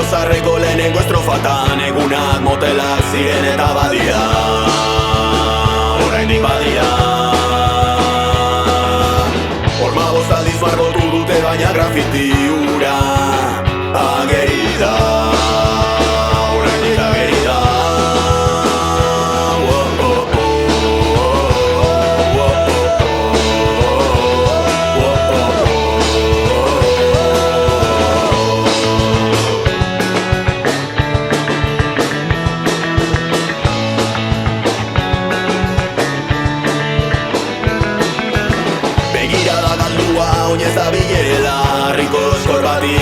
zaharreko lehenengo estrofatan egunak motelak ziren eta badia oraindik badia. Horma bostaldiz margotu dute baina grafiti hura ageri da, oraindik ageri da. Oinez da bilela, harriko eskor bati,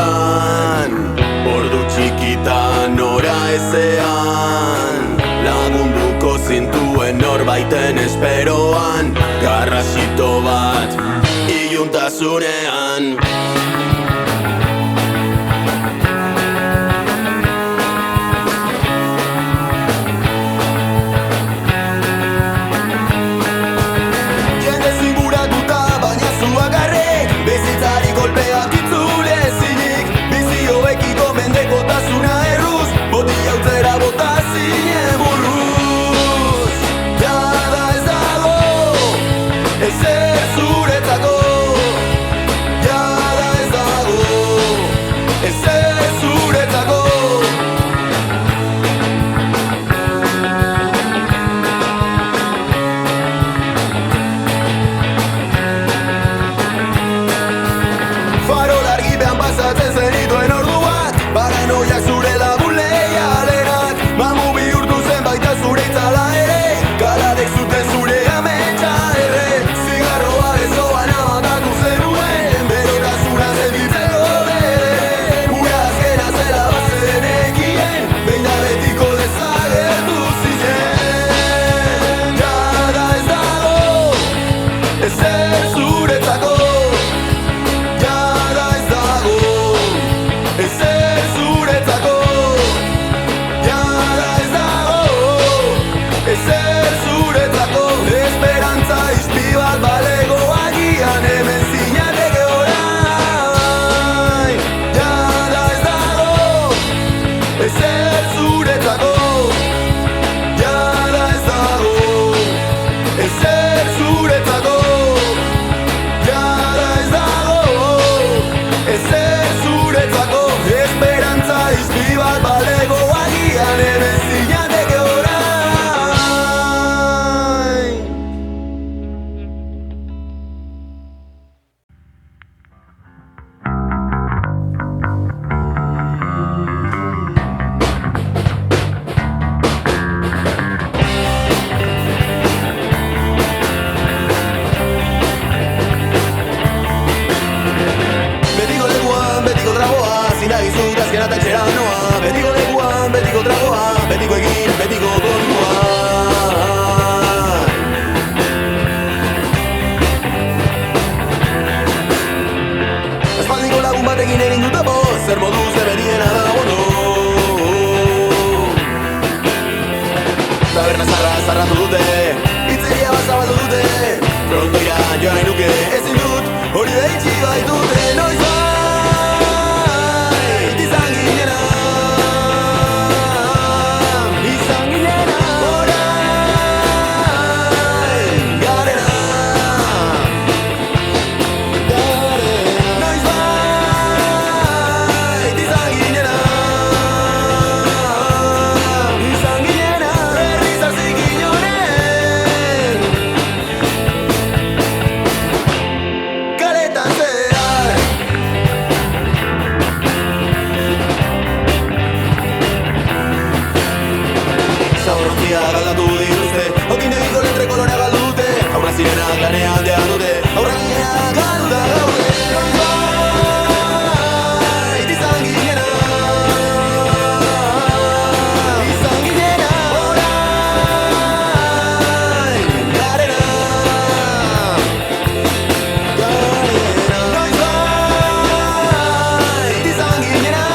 ezean, ordu txikitan nora ezean, lagunduko zintuen norbaiten esperoan, garrasito bat iluntasunean. Kolpeak itzule ezinik, bizi hobekiko mendekotasuna erruz, boti jautzera bota zinen burruz. Jada ez dago, ezer zuretzako. Jada ez dago, ezer zuretzako. Pasatzen zenituen orduak, paranoiak zure lagun leialenak, mamu bihurtu zen baita zure itzala ere, kaladek zuten zure ametsa erre, zigarroa ezoan amatatu zenuen, berotasuna sentitzeko bere, gure azkena zela bazenekien, behin da betiko desagertu zinen. Jada ez dago, ezer zuretzako. Ezer zuretzako, jada ez dago, ezer zuretzako. Esperantza izpi bat balego agian hemen zinateke orain. Jada ez dago, ezer zuretzako. Jada ez dago, ezer zuretzako. Jada ez dago, ezer zuretzako. Esperantza izpi bat balego agian hemen zinateke orain. Betiko lekuan, betiko tragoa, zinagizu azken atatxera noa. Betiko lekuan, betiko tragoa, betiko egin, betiko kontua. Aspaldiko lagun batekin egin dut apo, zer modu zeberiena da ondo. Taberna zarratu dute, pizzeria bat zabaldu dute, frontoira joan nahi nuke, ezin dut, hori behitxi baitute. Noiz galdatu dituzte, okindegiko letre kolorea galdu dute, aurra zirenak lanean dean dute, aurra zirenak galduta gaude. Noizbait izan ginena, orain garena. Noizbait izan ginena,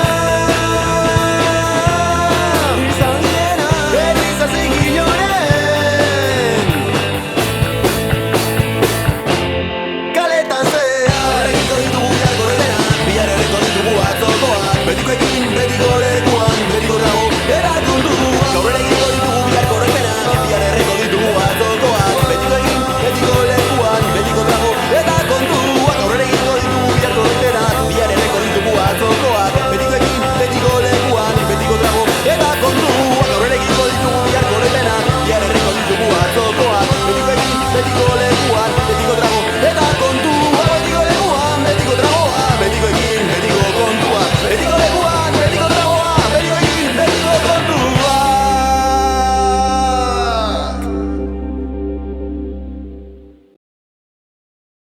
betiko egin,